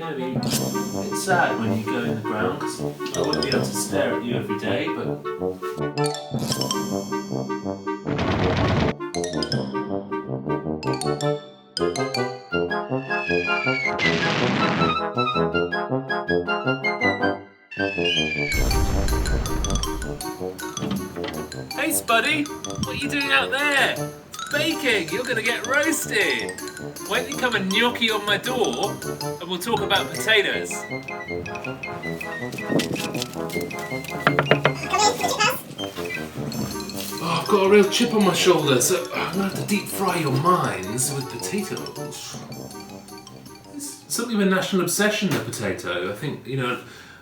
going to be a bit sad when you go in the ground, because I won't be able to stare at you every day, but... Hey Spuddy, what are you doing out there? Baking, you're going to get roasted. Why don't you come and gnocchi on my door and we'll talk about potatoes. Oh, I've got a real chip on my shoulder, so I'm going to have to deep fry your minds with potatoes. It's something of a national obsession, the potato. I think, you know,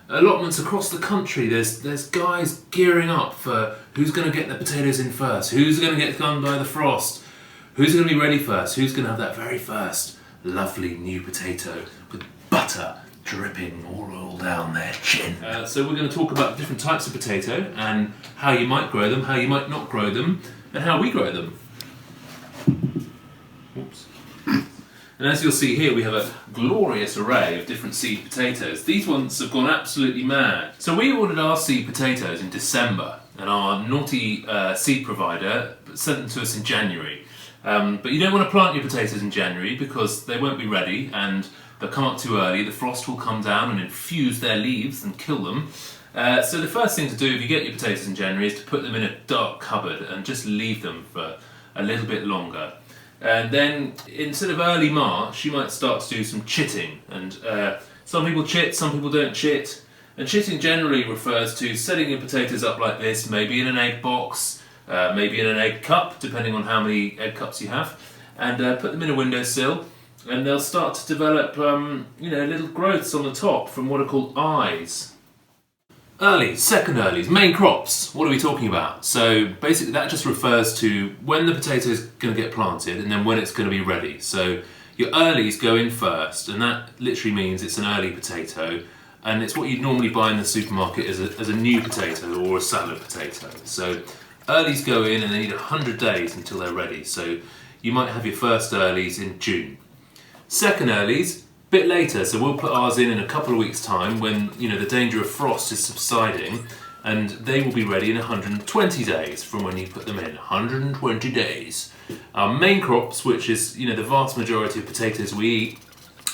allotments across the country, there's guys gearing up for who's going to get the potatoes in first, who's going to get done by the frost, who's going to be ready first, who's going to have that very first lovely new potato with butter dripping all down their chin. So we're going to talk about different types of potato and how you might grow them, how you might not grow them, and how we grow them. Oops. And as you'll see here, we have a glorious array of different seed potatoes. These ones have gone absolutely mad. So we ordered our seed potatoes in December, and our naughty seed provider sent them to us in January. But you don't want to plant your potatoes in January because they won't be ready and they'll come up too early. The frost will come down and infuse their leaves and kill them. So the first thing to do if you get your potatoes in January is to put them in a dark cupboard and just leave them for a little bit longer. And then, instead of early March, you might start to do some chitting. And some people chit, some people don't chit. And chitting generally refers to setting your potatoes up like this, maybe in an egg box, maybe in an egg cup, depending on how many egg cups you have, and put them in a windowsill. And they'll start to develop, little growths on the top from what are called eyes. Earlies, second earlies, Maincrops, what are we talking about? So basically that just refers to when the potato is going to get planted and then when it's going to be ready. So your earlies go in first, and that literally means it's an early potato, and it's what you'd normally buy in the supermarket as a new potato or a salad potato. So earlies go in and they need 100 days until they're ready. So you might have your first earlies in June. Second earlies, bit later, so we'll put ours in a couple of weeks' time when the danger of frost is subsiding, and they will be ready in 120 days from when you put them in. 120 days. Our Maincrops, which is the vast majority of potatoes we eat,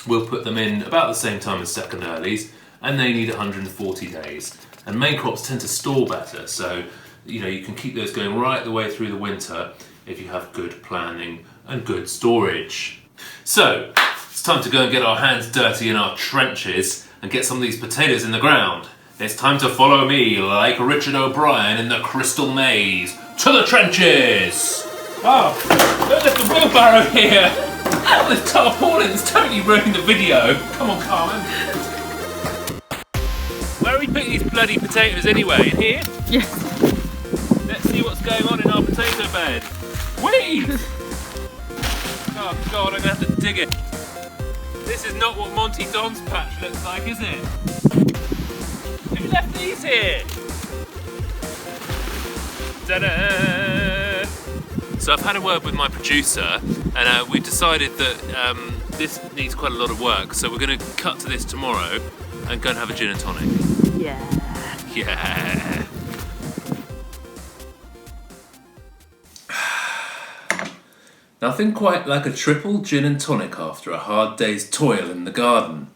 we'll put them in about the same time as second earlies, and they need 140 days. And Maincrops tend to store better, so you can keep those going right the way through the winter if you have good planning and good storage. So it's time to go and get our hands dirty in our trenches and get some of these potatoes in the ground. It's time to follow me like Richard O'Brien in the Crystal Maze to the trenches! Oh, don't lift the wheelbarrow here! This tarpaulin's totally ruining the video. Come on, Carmen. Where are we putting these bloody potatoes anyway? In here? Yes. Let's see what's going on in our potato bed. Weeds! Oh God, I'm gonna have to dig it. This is not what Monty Don's patch looks like, is it? Who left these here? Ta-da! So I've had a word with my producer, and we decided that this needs quite a lot of work, so we're going to cut to this tomorrow and go and have a gin and tonic. Yeah. Yeah. Nothing quite like a triple gin and tonic after a hard day's toil in the garden.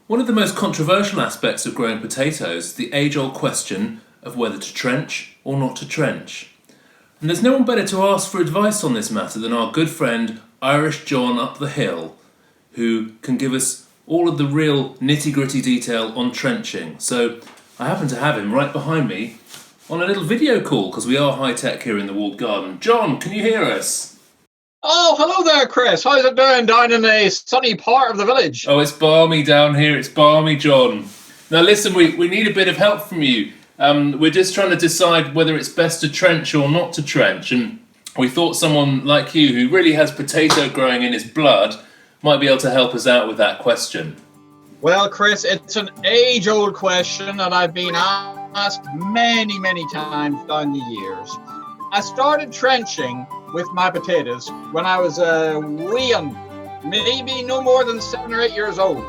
One of the most controversial aspects of growing potatoes is the age-old question of whether to trench or not to trench. And there's no one better to ask for advice on this matter than our good friend Irish John up the hill, who can give us all of the real nitty-gritty detail on trenching. So I happen to have him right behind me on a little video call because we are high-tech here in the walled garden. John, can you hear us? Oh, hello there, Chris. How's it doing down in a sunny part of the village? Oh, it's balmy down here. It's balmy, John. Now listen, we need a bit of help from you. We're just trying to decide whether it's best to trench or not to trench, and we thought someone like you, who really has potato growing in his blood, might be able to help us out with that question. Well, Chris, it's an age-old question that I've been asked many, many times down the years. I started trenching with my potatoes when I was a wee un, maybe no more than 7 or 8 years old.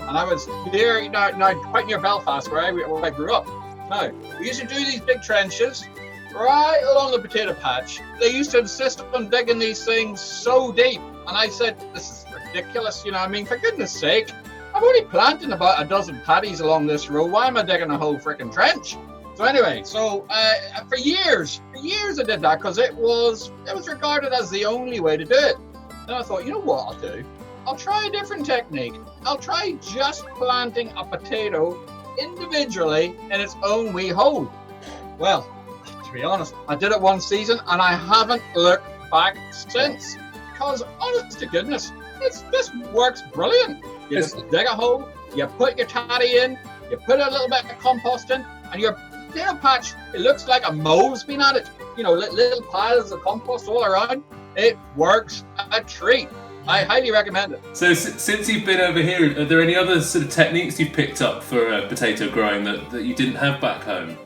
And I was here, quite near Belfast, where I grew up. Now, we used to do these big trenches right along the potato patch. They used to insist on digging these things so deep. And I said, this is ridiculous, for goodness sake. I'm only planting about a dozen paddies along this row. Why am I digging a whole freaking trench? So anyway, for years I did that because it was regarded as the only way to do it. Then I thought, you know what I'll do? I'll try a different technique. I'll try just planting a potato individually in its own wee hole. Well, to be honest, I did it one season and I haven't looked back since. Because honest to goodness, this works brilliant. You just dig a hole, you put your tatty in, you put a little bit of compost in, and your potato patch, it looks like a mole's been at it. Little piles of compost all around. It works a treat. I highly recommend it. So since you've been over here, are there any other sort of techniques you've picked up for potato growing that you didn't have back home?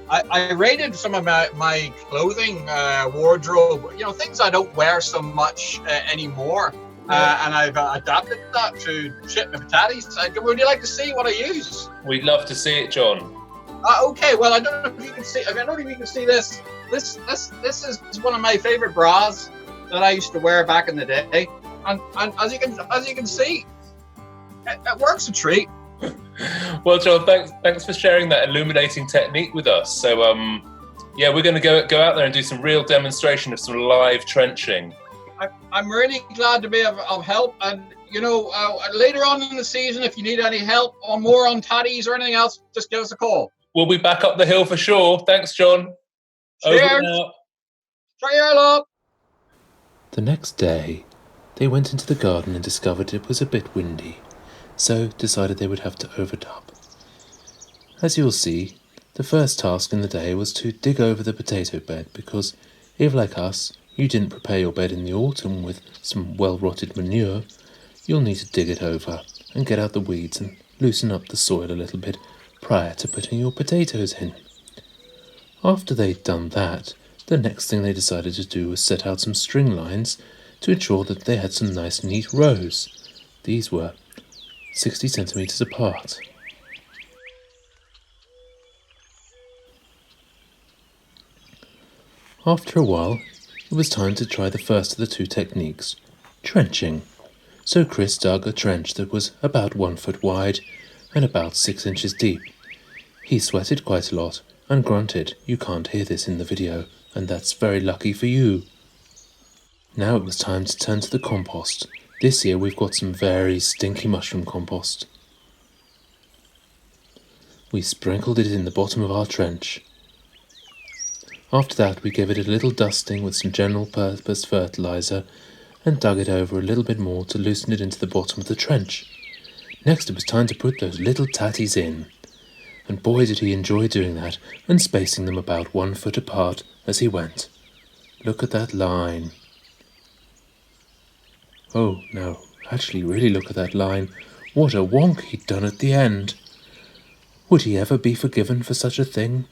I raided some of my clothing wardrobe, things I don't wear so much anymore. And I've adapted that to chip my potatoes. Would you like to see what I use? We'd love to see it, John. Okay, well, I don't know if you can see. I don't know if you can see this. This is one of my favorite bras that I used to wear back in the day, and as you can see, it works a treat. Well, John, thanks for sharing that illuminating technique with us. So, we're going to go out there and do some real demonstration of some live trenching. I'm really glad to be of help, and later on in the season, if you need any help or more on tatties or anything else, just give us a call. We'll be back up the hill for sure. Thanks, John. Cheers. Over and out. Cheers, love. The next day, they went into the garden and discovered it was a bit windy, so decided they would have to overtop. As you'll see, the first task in the day was to dig over the potato bed, because if, like us, you didn't prepare your bed in the autumn with some well-rotted manure, you'll need to dig it over and get out the weeds and loosen up the soil a little bit prior to putting your potatoes in. After they'd done that, the next thing they decided to do was set out some string lines to ensure that they had some nice neat rows. These were 60 centimetres apart. After a while, it was time to try the first of the two techniques, trenching. So Chris dug a trench that was about 1 foot wide and about 6 inches deep. He sweated quite a lot and grunted. You can't hear this in the video, and that's very lucky for you. Now it was time to turn to the compost. This year we've got some very stinky mushroom compost. We sprinkled it in the bottom of our trench. After that we gave it a little dusting with some general purpose fertiliser and dug it over a little bit more to loosen it into the bottom of the trench. Next it was time to put those little tatties in. And boy did he enjoy doing that and spacing them about 1 foot apart as he went. Look at that line. Oh no, actually really look at that line. What a wonk he'd done at the end. Would he ever be forgiven for such a thing?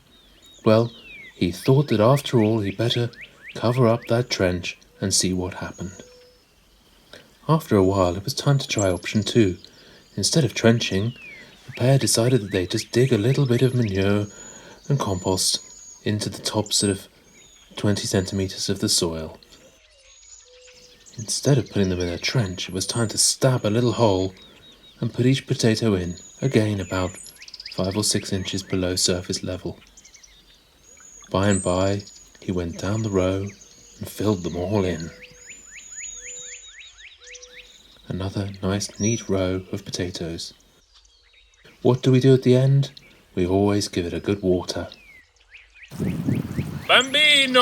Well, he thought that after all he'd better cover up that trench and see what happened. After a while it was time to try option 2. Instead of trenching, the pair decided that they'd just dig a little bit of manure and compost into the top sort of 20 centimetres of the soil. Instead of putting them in a trench, it was time to stab a little hole and put each potato in, again about 5 or 6 inches below surface level. By and by, he went down the row and filled them all in. Another nice neat row of potatoes. What do we do at the end? We always give it a good water. Bambino!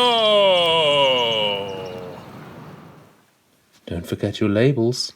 Don't forget your labels.